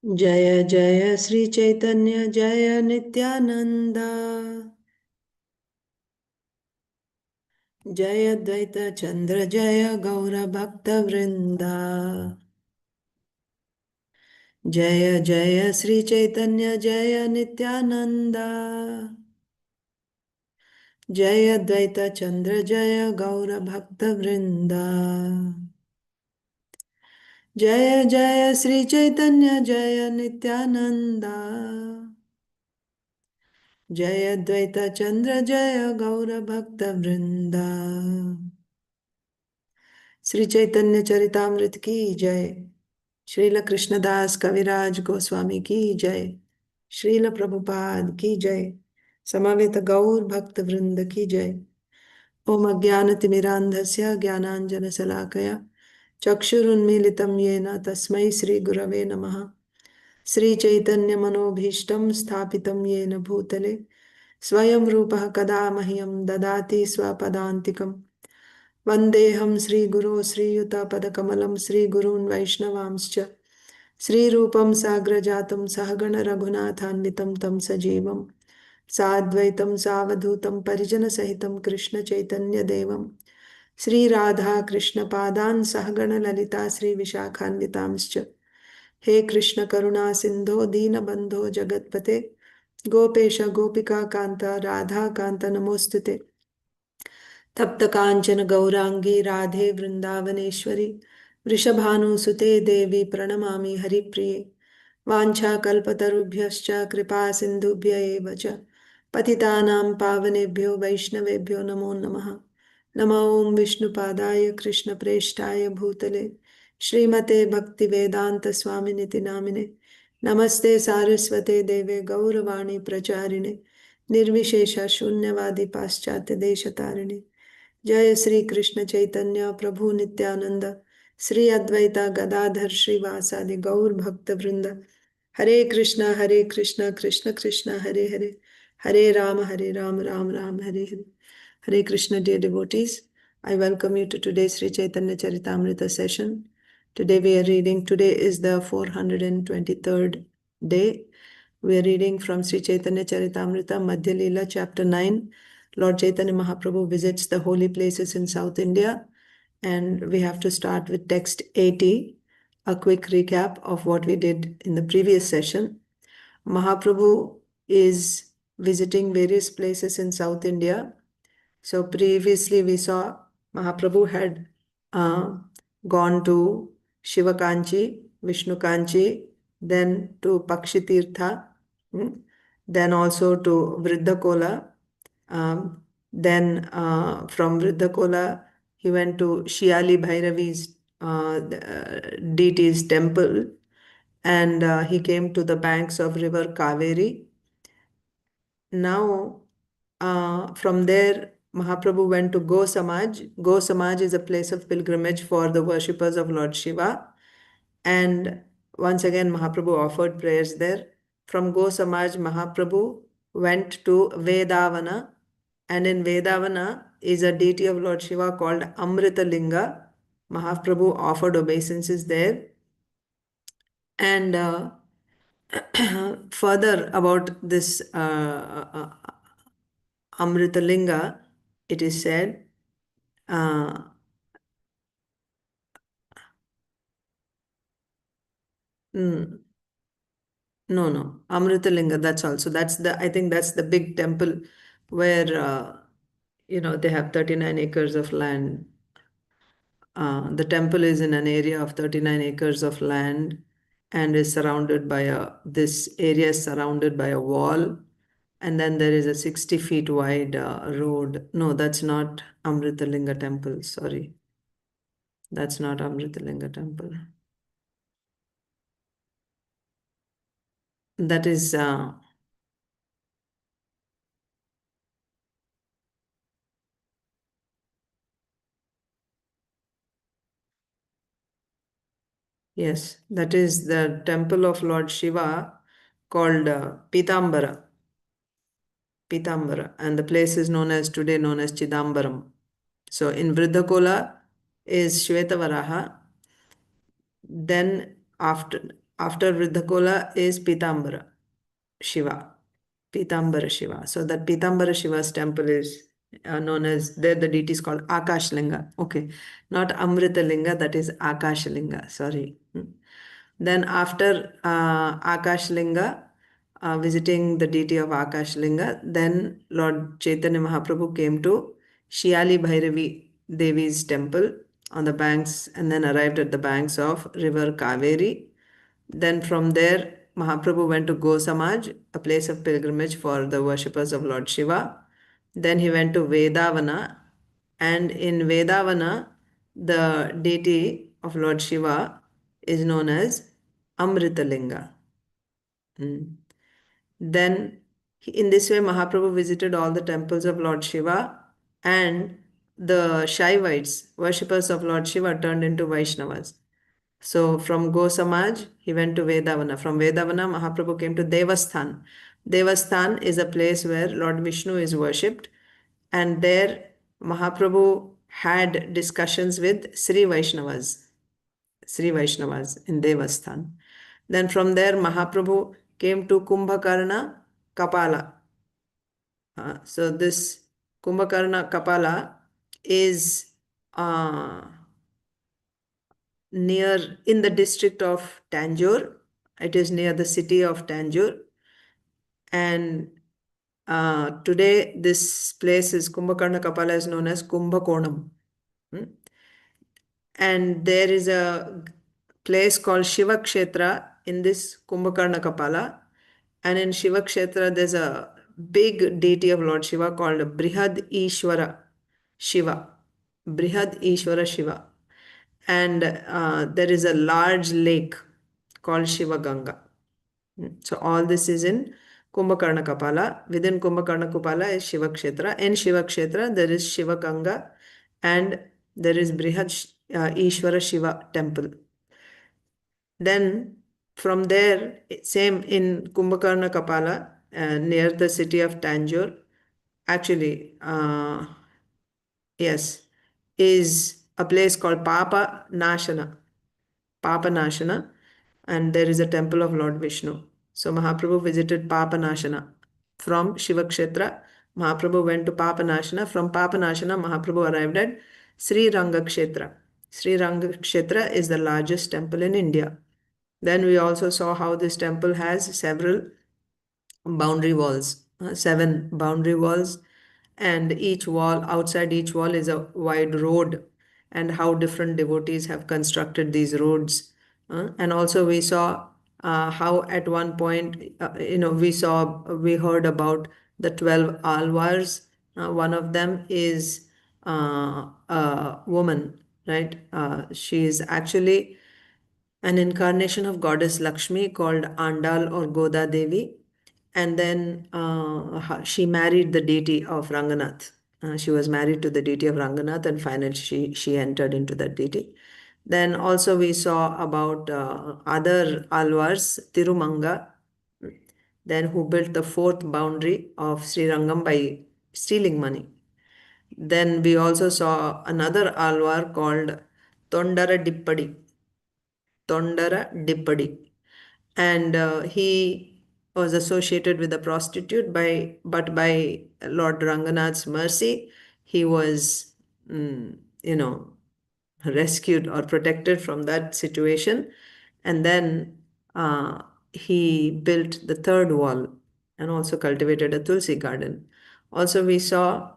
Jaya Jaya Śrī Caitanya Jaya Nityananda Jaya Dvaita Chandra Jaya Gaura Bhakta Vrinda Jaya Jaya Śrī Caitanya Jaya Nityananda Jaya Dvaita Chandra Jaya Gaura Bhakta Vrinda Jaya Jaya Śrī Caitanya Jaya Nityananda Jaya Dvaita Chandra Jaya Gaura Bhakta Vrinda Shri Chaitanya Charitamrita की जय। श्रील कृष्णदास कविराज गोस्वामी की जय। श्रील प्रभुपाद की जय। समवेत गौर भक्त वृंद की जय। ओम अज्ञानतिमिरान्धस्य ज्ञानाञ्जनशलाकया चक्षुरुन्मीलितं येन तस्मै श्रीगुरवे नमः। श्रीचैतन्यमनोभीष्टं स्थापितं येन भूतले स्वयं रूपः कदा मह्यं ददाति स्वपदान्तिकम्। वन्देऽहं श्रीगुरो श्रीयुतपदकमलं श्रीगुरून् वैष्णवांश्च श्रीरूपं साग्रजातं सहगण रघुनाथान्वितं तं सजीवं साद्वैतं सावधूतं परिजनसहितं कृष्णचैतन्यदेवं श्रीराधा कृष्णपादान् सहगण ललिता श्रीविशाखान्वितांश्च। हे कृष्ण करुणा सिन्धो दीनबन्धो जगत्पते गोपेश गोपिका कान्त राधा कान्त नमोस्तुते। तप्त कांचन गौरांगी राधे वृंदावनेश्वरी वृषभानुसुते देवी प्रणमामि हरिप्रिये। वाञ्छाकल्पतरुभ्यश्च कृपा सिन्धुभ्य एव च पतितानां पावनेभ्यो वैष्णवेभ्यो नमो नमः। नमो ओं विष्णुपादाय कृष्णप्रेष्ठाय भूतले श्रीमते भक्तिवेदांत स्वामिनिति नामिने। नमस्ते सारस्वते देवे गौरवाणी प्रचारिणे निर्विशेष शून्यवादी पाश्चात्य देशतारिणे। जय श्री कृष्ण चैतन्य प्रभु नित्यानंद श्री अद्वैता गदाधर श्रीवासादि गौर भक्त वृंद। हरे Krishna Krishna Krishna Hare Hare Hare Ram Ram Ram Hare Hare. Hare Krishna, dear devotees, I welcome you to today's Śrī Caitanya Charitamrita session. Today we are reading, today is the 423rd day. We are reading from Śrī Caitanya Charitamrita, Madhya Leela, chapter 9. Lord Chaitanya Mahaprabhu visits the holy places in South India, and we have to start with text 80, a quick recap of what we did in the previous session. Mahaprabhu is visiting various places in South India. So previously we saw Mahaprabhu had gone to Shiva Kanchi, Vishnu Kanchi, then to Pakshitirtha, then also to Vriddhakola. Then from Vriddhakola he went to Shiali Bhairavi's deity's temple, and he came to the banks of river Kāverī. Now from there Mahaprabhu went to Go Samaj. Go Samaj is a place of pilgrimage for the worshippers of Lord Shiva. And once again, Mahaprabhu offered prayers there. From Go Samaj, Mahaprabhu went to Vedavana. And in Vedavana is a deity of Lord Shiva called Amrita Linga. Mahaprabhu offered obeisances there. And further about this Amrita Linga, it is said, no, Amrita Linga, that's also, I think that's the big temple where, they have 39 acres of land. The temple is in an area of 39 acres of land and is surrounded by this area is surrounded by a wall. And then there is a 60 feet wide road. No, that's not Amrita Linga temple, sorry. That's not Amrita Linga temple. That is yes, that is the temple of Lord Shiva called Pitambara. And the place is today known as Chidambaram. So in Vriddhakola is Shvetavaraha. Then after after Vridhakola is Pitambara Shiva. Pitambara Shiva. So that Pitambara Shiva's temple is known as, there the deity is called Akashlinga. Okay, not Amritalinga, that is Akashlinga. Sorry. Then after Akashlinga, visiting the deity of Akashlinga, then Lord Chaitanya Mahaprabhu came to Shiali Bhairavi Devi's temple on the banks, and then arrived at the banks of river Kāverī. Then from there, Mahaprabhu went to Go Samaj, a place of pilgrimage for the worshippers of Lord Shiva. Then he went to Vedavana, and in Vedavana, the deity of Lord Shiva is known as Amritalinga. Then, in this way, Mahaprabhu visited all the temples of Lord Shiva, and the Shaivites, worshippers of Lord Shiva, turned into Vaishnavas. So from Go Samaj, he went to Vedavana. From Vedavana, Mahaprabhu came to Devasthan. Devasthan is a place where Lord Vishnu is worshipped, and there Mahaprabhu had discussions with śrī-vaiṣṇavas in Devasthan. Then from there, Mahaprabhu came to Kumbhakarna Kapala. So this Kumbhakarna Kapala is near, in the district of Tanjore. It is near the city of Tanjore. And today this place is, Kumbhakarna Kapala is known as Kumbhakonam. And there is a place called Shiva Kshetra in this Kumbhakarna Kapala. And in Shiva Kshetra, there's a big deity of Lord Shiva called Brihad Ishwara Shiva. Brihad Ishwara Shiva. And there is a large lake called Shiva Ganga. So all this is in Kumbhakarna Kapala. Within Kumbhakarna Kapala is Shiva Kshetra. In Shiva Kshetra, there is Shiva Ganga, and there is Brihad Ishwara Shiva temple. Then from there, same in Kumbhakarna Kapala, near the city of Tanjore, actually, yes, is a place called Pāpa-nāṣana, and there is a temple of Lord Vishnu. So Mahaprabhu visited Pāpa-nāṣana. From Shiva Kshetra, Mahaprabhu went to Pāpa-nāṣana. From Pāpa-nāṣana, Mahaprabhu arrived at Sri Rangakshetra. Sri Rangakshetra is the largest temple in India. Then we also saw how this temple has several boundary walls, 7 boundary walls, and each wall, outside each wall is a wide road, and how different devotees have constructed these roads. And also we saw how at one point, we heard about the 12 alvars. One of them is a woman, right? She is actually an incarnation of goddess Lakshmi called Andal or Goda Devi. And then she married the deity of Raṅganātha. She was married to the deity of Raṅganātha, and finally she entered into that deity. Then also we saw about other alvars, Tirumanga, then who built the 4th boundary of Srirangam by stealing money. Then we also saw another alvar called Tondara Dippadi. And he was associated with a prostitute, but by Lord Raṅganātha's mercy, he was, rescued or protected from that situation. And then he built the 3rd wall and also cultivated a Tulsi garden. Also, we saw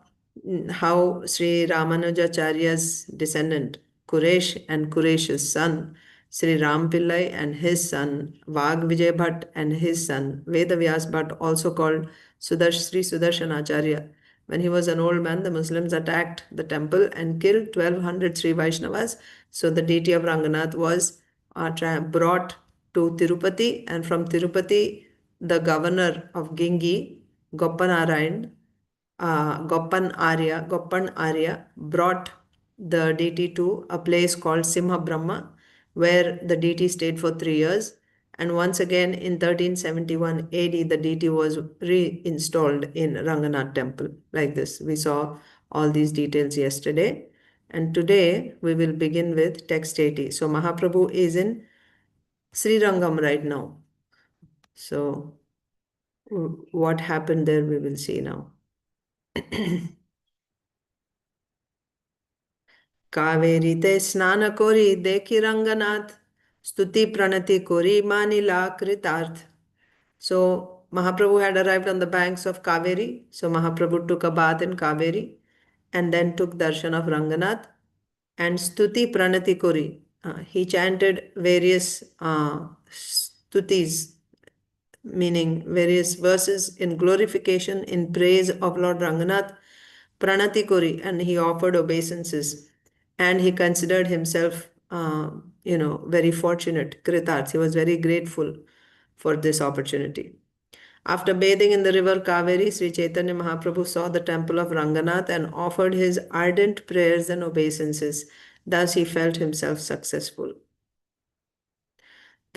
how Sri Ramanujacharya's descendant, Kuresh, and Kuresh's son, Sri Ram Pillai, and his son, Vag Vijay Bhatt, and his son, Vedavyas Bhatt, also called Sri Sudarshanacharya. When he was an old man, the Muslims attacked the temple and killed 1200 Sri-Vaishnavas. So the deity of Raṅganātha was brought to Tirupati, and from Tirupati, the governor of Gingi, Goppan Arya, brought the deity to a place called Simha Brahma, where the deity stayed for 3 years. And once again in 1371 AD, the deity was reinstalled in Raṅganātha temple. Like this, we saw all these details yesterday. And today we will begin with text 80. So Mahaprabhu is in Srirangam right now. So what happened there we will see now. Kāverīte snāna kori dekhi Raṅganātha stuti-praṇati kori mānilā kṛtārtha. So Mahaprabhu had arrived on the banks of Kāverī. So Mahaprabhu took a bath in Kāverī and then took darshan of Raṅganātha and stuti-praṇati kori. He chanted various stutis, meaning various verses in glorification, in praise of Lord Raṅganātha, pranati kori, and he offered obeisances. And he considered himself, very fortunate, kṛtārtha. He was very grateful for this opportunity. After bathing in the river Kāverī, Śrī Caitanya Mahāprabhu saw the temple of Raṅganātha and offered his ardent prayers and obeisances. Thus he felt himself successful.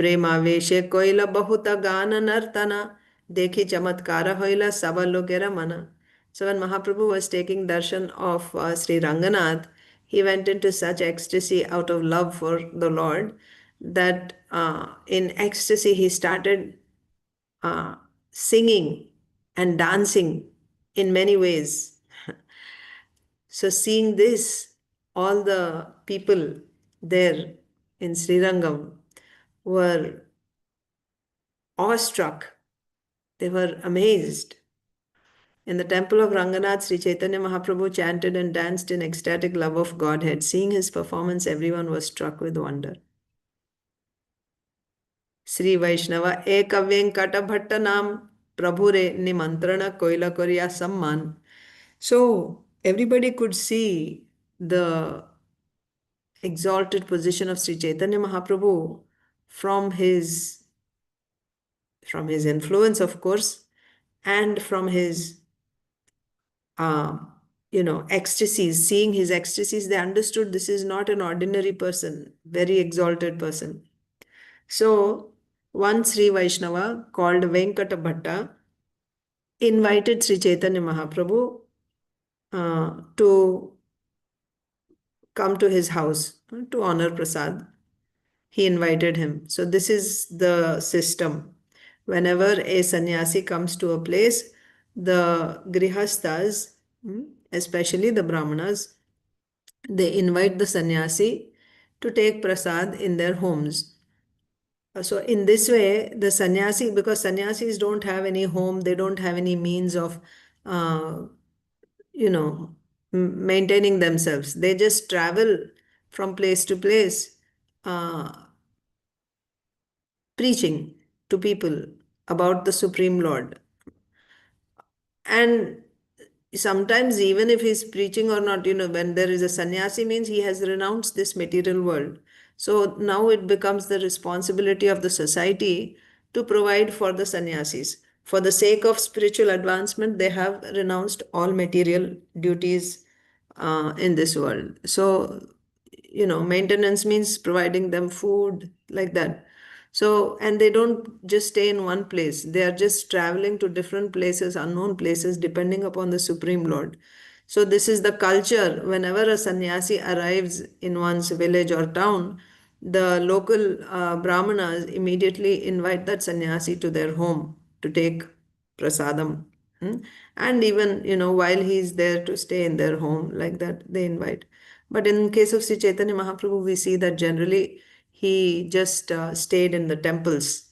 premāveśe kaila bahuta gāna nartana, dekhi camatkāra haila, saba lokera mana. So when Mahaprabhu was taking darshan of Sri Raṅganātha, he went into such ecstasy out of love for the Lord that in ecstasy he started singing and dancing in many ways. So seeing this, all the people there in Srirangam were awestruck. They were amazed. In the temple of Raṅganātha, Sri Caitanya Mahaprabhu chanted and danced in ecstatic love of Godhead. Seeing his performance, everyone was struck with wonder. śrī-vaiṣṇava eka Veṅkaṭa Bhaṭṭa nam prabhure nimantrana kaila kariya samman. So everybody could see the exalted position of Sri Caitanya Mahaprabhu from his influence, of course, and from his ecstasies. Seeing his ecstasies, they understood this is not an ordinary person, very exalted person. So one śrī-vaiṣṇava called Veṅkaṭa Bhaṭṭa invited Sri Caitanya Mahaprabhu to come to his house to honor prasad. He invited him. So this is the system. Whenever a sannyasi comes to a place, the grihasthas, especially the brahmanas, they invite the sannyasi to take prasad in their homes. So in this way, the sannyasi, because sannyasis don't have any home, they don't have any means of, maintaining themselves. They just travel from place to place, preaching to people about the Supreme Lord. And sometimes even if he's preaching or not, when there is a sannyasi, means he has renounced this material world. So now it becomes the responsibility of the society to provide for the sannyasis. For the sake of spiritual advancement, they have renounced all material duties in this world. So, maintenance means providing them food, like that. So, and they don't just stay in one place. They are just traveling to different places, unknown places, depending upon the Supreme Lord. So this is the culture. Whenever a sannyasi arrives in one's village or town, the local brahmanas immediately invite that sannyasi to their home to take prasadam. And even, while he's there to stay in their home, like that, they invite. But in case of Sri Caitanya Mahaprabhu, we see that generally he just stayed in the temples.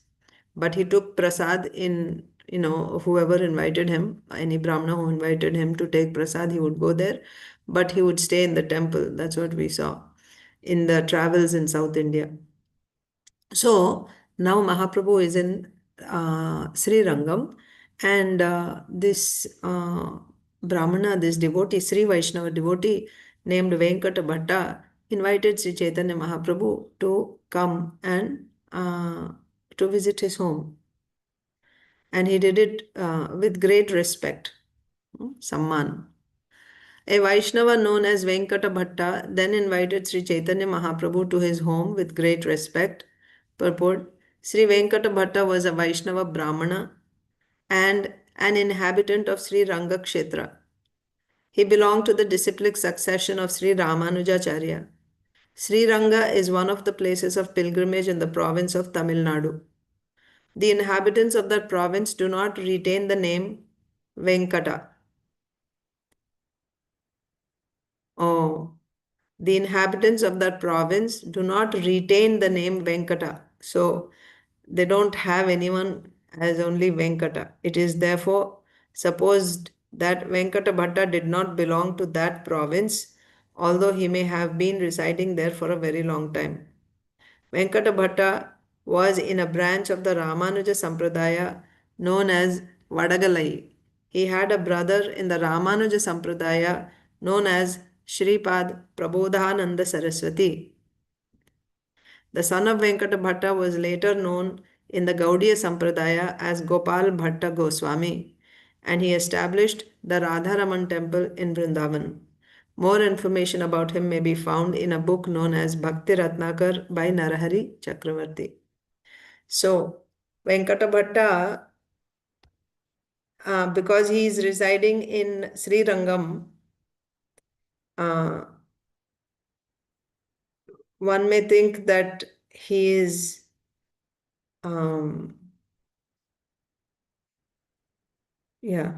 But he took prasad in, whoever invited him, any brahmana who invited him to take prasad, he would go there. But he would stay in the temple. That's what we saw in the travels in South India. So now Mahaprabhu is in Srirangam, and this Brahmana, this devotee, śrī-vaiṣṇava devotee named Veṅkaṭa Bhaṭṭa, invited Sri Caitanya Mahaprabhu to come and to visit his home. And he did it with great respect, samman. A Vaishnava known as Veṅkaṭa Bhaṭṭa then invited Sri Caitanya Mahaprabhu to his home with great respect. Purport: Sri Veṅkaṭa Bhaṭṭa was a Vaishnava Brahmana and an inhabitant of Sri Rangakshetra. He belonged to the disciplic succession of Sri Ramanujacharya. Sriranga is one of the places of pilgrimage in the province of Tamil Nadu. The inhabitants of that province do not retain the name Veṅkaṭa. Oh, the inhabitants of that province do not retain the name Veṅkaṭa. So they don't have anyone as only Veṅkaṭa. It is therefore supposed that Veṅkaṭa Bhaṭṭa did not belong to that province, although he may have been residing there for a very long time. Veṅkaṭa Bhaṭṭa was in a branch of the Ramanuja Sampradaya known as Vadagalai. He had a brother in the Ramanuja Sampradaya known as Śrīpāda Prabodhananda Saraswati. The son of Veṅkaṭa Bhaṭṭa was later known in the Gaudiya Sampradaya as Gopal Bhatta Goswami, and he established the Radharaman temple in Vrindavan. More information about him may be found in a book known as Bhakti Ratnakar by Narahari Chakravarti. So, Veṅkaṭa Bhaṭṭa, because he is residing in Srirangam, one may think that he is yeah.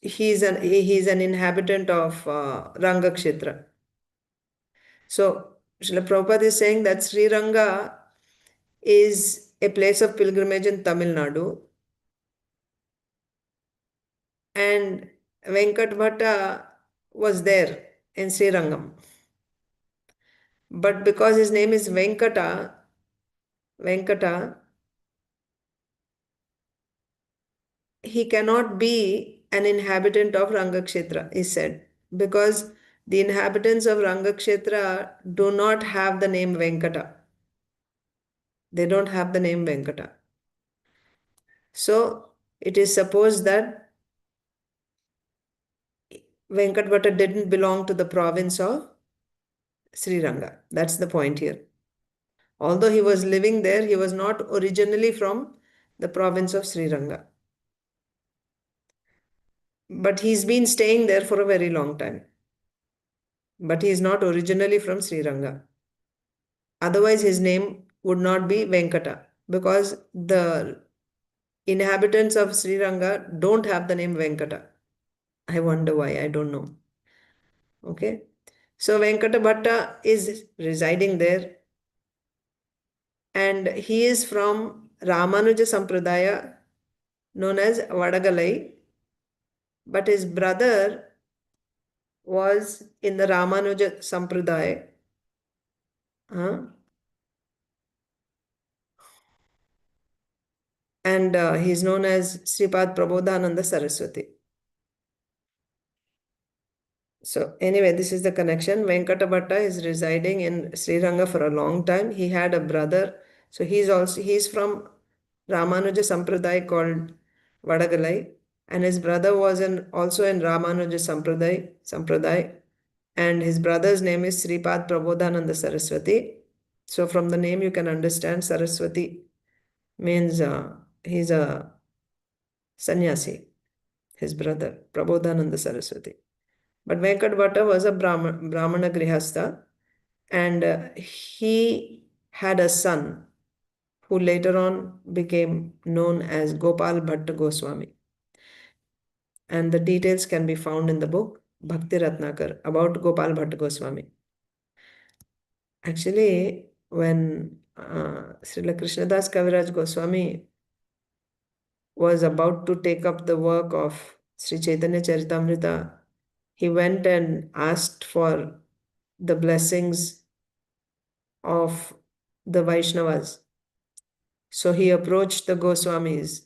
He's an inhabitant of Rangakshetra. So Srila Prabhupada is saying that Sri Ranga is a place of pilgrimage in Tamil Nadu, and Veṅkaṭa Bhaṭṭa was there in Srirangam. But because his name is Veṅkaṭa, he cannot be an inhabitant of Rangakshetra, is said, because the inhabitants of Rangakshetra do not have the name Veṅkaṭa. They don't have the name Veṅkaṭa. So it is supposed that Veṅkaṭa Bhaṭṭa didn't belong to the province of Sriranga. That's the point here. Although he was living there, he was not originally from the province of Sriranga. But he's been staying there for a very long time. But he is not originally from Sriranga. Otherwise, his name would not be Veṅkaṭa, because the inhabitants of Sriranga don't have the name Veṅkaṭa. I wonder why, I don't know. Okay. So Veṅkaṭa Bhaṭṭa is residing there, and he is from Ramanuja Sampradaya known as Vadagalai, but his brother was in the Ramanuja Sampradaya. And he is known as Śrīpāda Prabodhananda Saraswati. So anyway, this is the connection. Veṅkaṭa Bhaṭṭa is residing in Sriranga for a long time. He had a brother. So he's from Ramanuja Sampradaya called Vadagalai. And his brother was also in Ramanuja Sampradaya. And his brother's name is Śrīpāda Prabodhananda Saraswati. So from the name you can understand Saraswati means he's a sannyasi, his brother, Prabodhananda Saraswati. But Veṅkaṭa Bhaṭṭa was a Brahmana Grihastha, and he had a son who later on became known as Gopal Bhatta Goswami. And the details can be found in the book Bhakti Ratnakar about Gopal Bhatta Goswami. Actually, when Srila Krishnadas Kaviraj Goswami was about to take up the work of Śrī Caitanya Charitamrita, he went and asked for the blessings of the Vaishnavas. So he approached the Goswamis.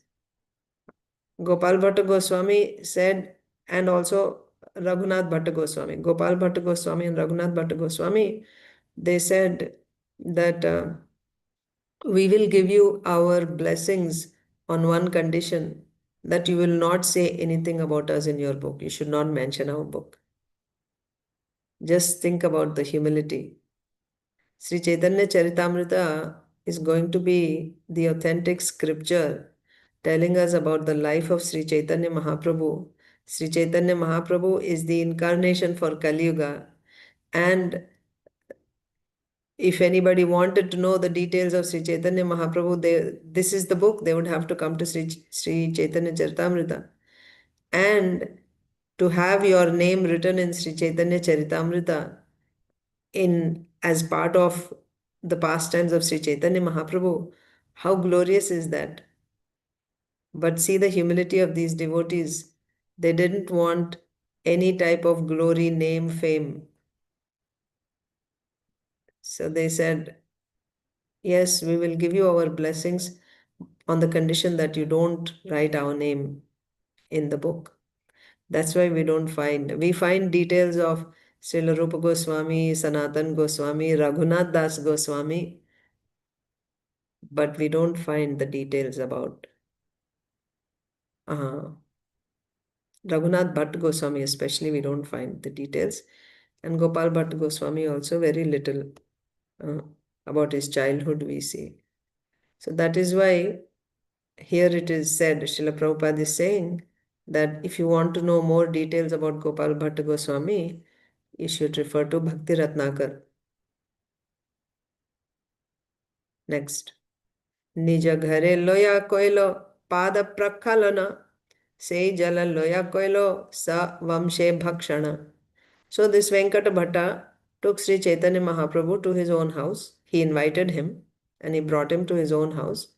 Gopal Bhatta Goswami said, and also Raṅganātha Bhatta Goswami. Gopal Bhatta Goswami and Raṅganātha Bhatta Goswami, they said that we will give you our blessings on one condition, that you will not say anything about us in your book. You should not mention our book. Just think about the humility. Śrī Caitanya Charitamrita is going to be the authentic scripture telling us about the life of Śrī Caitanya Mahāprabhu, Śrī Caitanya Mahāprabhu is the incarnation for Kali Yuga. And if anybody wanted to know the details of Śrī Caitanya Mahāprabhu, this is the book. They would have to come to Śrī Caitanya Charitamrita. And to have your name written in Śrī Caitanya Charitamrita as part of the pastimes of Śrī Caitanya Mahāprabhu, how glorious is that? But see the humility of these devotees. They didn't want any type of glory, name, fame. So they said, yes, we will give you our blessings on the condition that you don't write our name in the book. That's why we find details of Srila Rupa Goswami, Sanatan Goswami, Raghunath Das Goswami, but we don't find the details about Raghunath Bhaṭṭa Goswami especially, we don't find the details. And Gopal Bhatta Goswami also very little about his childhood we see. So that is why here it is said, Srila Prabhupada is saying that if you want to know more details about Gopal Bhatta Goswami, you should refer to Bhakti Ratnakar. Next. Nija-ghare loya kaila pāda-prakṣālana se jala loya kaila sa-vaṁśe bhakṣana. So this Veṅkaṭa Bhaṭṭa took Śrī Caitanya Mahāprabhu to his own house. He invited him and he brought him to his own house.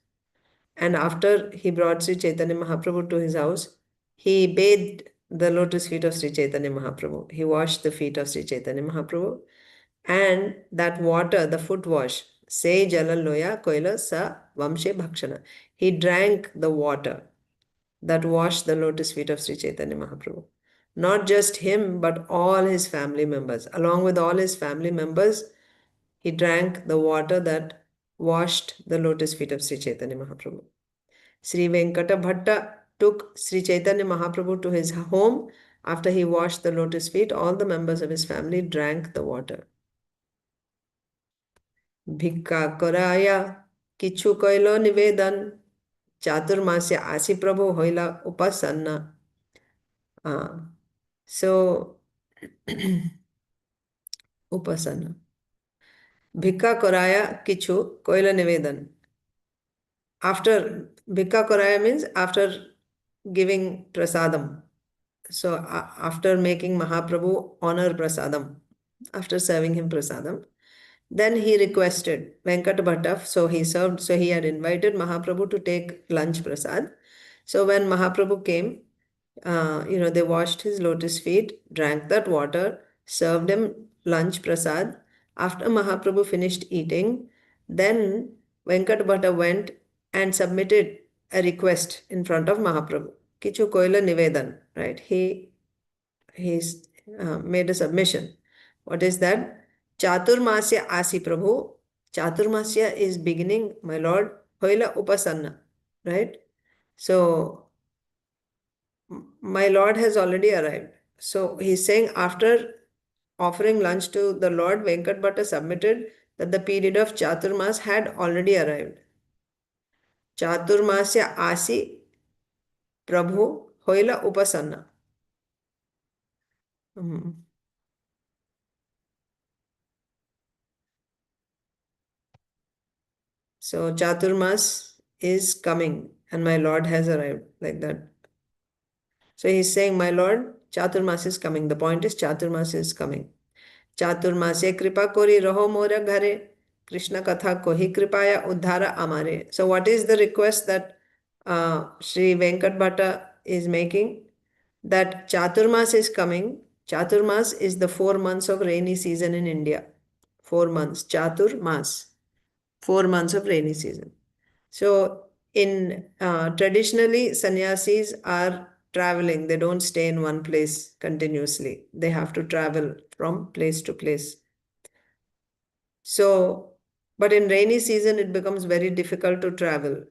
And after he brought Śrī Caitanya Mahāprabhu to his house, he bathed the lotus feet of Śrī Caitanya Mahāprabhu. He washed the feet of Śrī Caitanya Mahāprabhu. And that water, the foot wash, se jala loya kaila sa-vaṁśe bhakṣana. He drank the water that washed the lotus feet of Śrī Caitanya Mahāprabhu. Not just him, but all his family members. Along with all his family members, he drank the water that washed the lotus feet of Śrī Caitanya Mahāprabhu. Sri Veṅkaṭa Bhaṭṭa took Śrī Caitanya Mahāprabhu to his home. After he washed the lotus feet, all the members of his family drank the water. Bhikka koraya kichu kailo nivedan chaturmasya asi prabhu haila upasanna. So, upasanna. Bhikka koraya kichu kaila nivedan. After Bhikka koraya means after giving prasadam. So after making Mahaprabhu honor prasadam, after serving him prasadam, then he requested Veṅkaṭa Bhaṭṭa, so he had invited Mahaprabhu to take lunch prasad. So when Mahaprabhu came, they washed his lotus feet, drank that water, served him lunch prasad. After Mahaprabhu finished eating, then Veṅkaṭa Bhaṭṭa went and submitted a request in front of Mahaprabhu. Kichu koila nivedan, right? He's made a submission. What is that? Chaturmasya asi prabhu. Chaturmasya is beginning, my Lord. Haila upasanna, right? So my Lord has already arrived. So he's saying after offering lunch to the Lord, Veṅkaṭa Bhaṭṭa submitted that the period of Chaturmas had already arrived. Chaturmasya asi prabhu haila upasanna. So Chaturmas is coming and my Lord has arrived, like that. So he's saying, my Lord, Chaturmas is coming. The point is Chaturmas is coming. Chaturmasya kripa kori raho mora ghare. Krishna katha kohi kripaya uddhara amare. So what is the request that Sri Veṅkaṭa Bhaṭṭa is making? That Chaturmas is coming. Chaturmas is the 4 months of rainy season in India. 4 months. Chaturmas. 4 months of rainy season. So traditionally, sannyasis are traveling. They don't stay in one place continuously. They have to travel from place to place. So, but in rainy season, it becomes very difficult to travel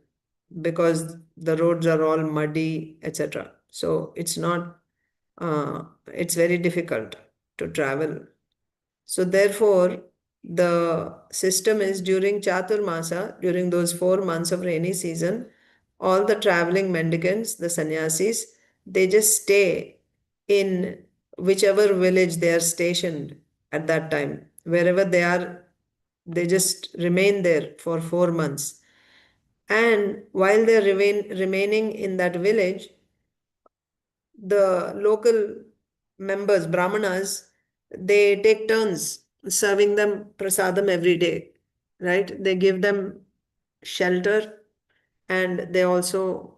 because the roads are all muddy, etc. So it's very difficult to travel. So therefore, the system is during Chaturmasa, during those 4 months of rainy season, all the traveling mendicants, the sannyasis, they just stay in whichever village they are stationed at that time. Wherever they are, they just remain there for 4 months. And while they're remaining in that village, the local members, brahmanas, they take turns serving them prasadam every day, right? They give them shelter and they also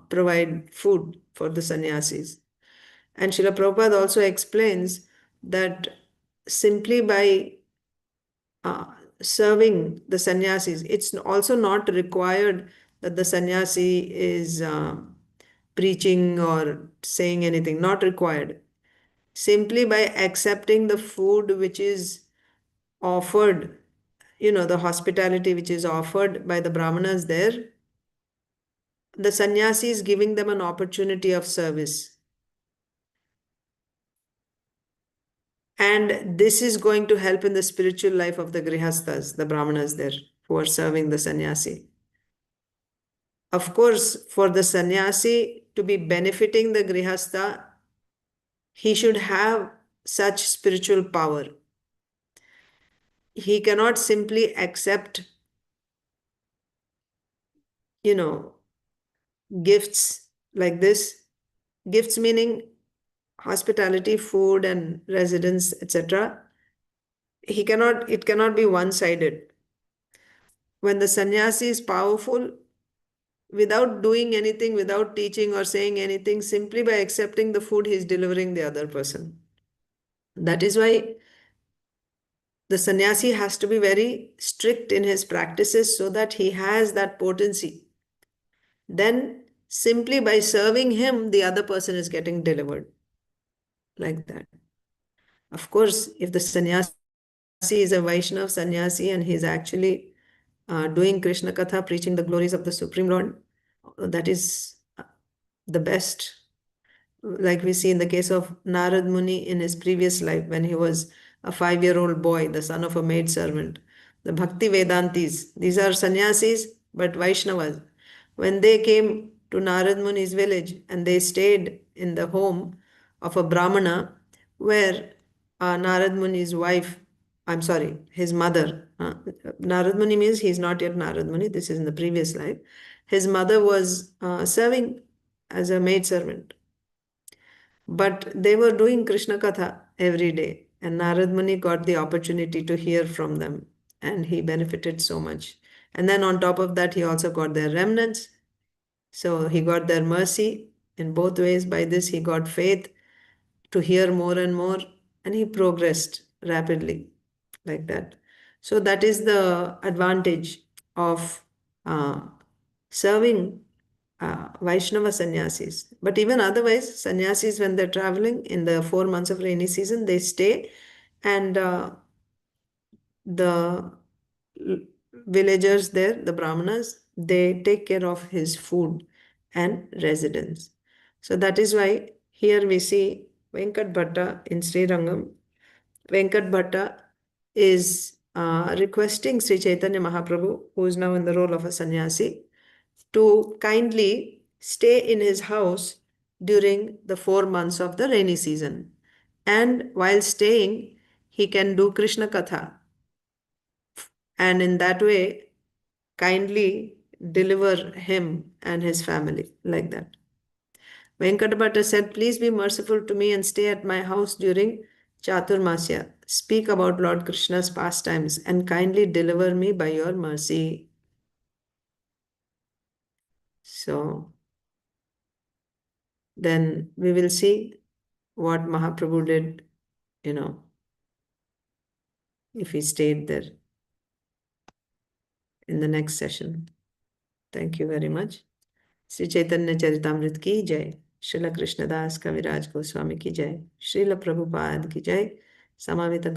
provide food for the sannyasis. And Srila Prabhupada also explains that simply by serving the sannyasis, it's also not required that the sannyasi is preaching or saying anything, not required. Simply by accepting the food which is offered, the hospitality which is offered by the brahmanas there, the sannyasi is giving them an opportunity of service. And this is going to help in the spiritual life of the grihasthas, the brahmanas there, who are serving the sannyasi. Of course, for the sannyasi to be benefiting the grihastha, he should have such spiritual power. He cannot simply accept, gifts like this. Gifts meaning hospitality, food and residence, etc. It cannot be one-sided. When the sannyasi is powerful, without doing anything, without teaching or saying anything, simply by accepting the food, he is delivering the other person. That is why the sannyasi has to be very strict in his practices so that he has that potency. Then simply by serving him, the other person is getting delivered. Like that. Of course, if the sannyasi is a Vaishnava sannyasi and he's actually doing Krishna Katha, preaching the glories of the Supreme Lord, that is the best. Like we see in the case of Narad Muni in his previous life, when he was a 5-year-old boy, the son of a maidservant. The Bhakti Vedantis, these are sannyasis, but Vaishnavas. When they came to Narad Muni's village and they stayed in the home of a Brahmana, where Narad Muni's wife, his mother, Narad Muni means he's not yet Narad Muni, this is in the previous life. His mother was serving as a maidservant. But they were doing Krishna Katha every day, and Narad Muni got the opportunity to hear from them, and he benefited so much. And then on top of that, he also got their remnants. So he got their mercy in both ways. By this, he got faith to hear more and more, and he progressed rapidly like that. So that is the advantage of serving Vaishnava sannyasis. But even otherwise, sannyasis, when they're traveling in the 4 months of rainy season, they stay, and the villagers there, the brahmanas, they take care of his food and residence. So that is why here we see Veṅkaṭa Bhaṭṭa in Sri Rangam. Veṅkaṭa Bhaṭṭa is requesting Śrī Caitanya Mahāprabhu, who is now in the role of a sannyasi, to kindly stay in his house during the 4 months of the rainy season. And while staying, he can do Krishna Katha. And in that way, kindly deliver him and his family, like that. Veṅkaṭa Bhaṭṭa said, "Please be merciful to me and stay at my house during Chaturmasya. Speak about Lord Krishna's pastimes and kindly deliver me by your mercy." So then we will see what Mahaprabhu did, if he stayed there in the next session. Thank you very much. Śrī Caitanya Charitamrita ki jai. Srila Krishnadas Kaviraj Goswami ki jai. Srila Prabhupada ki jai. Samavita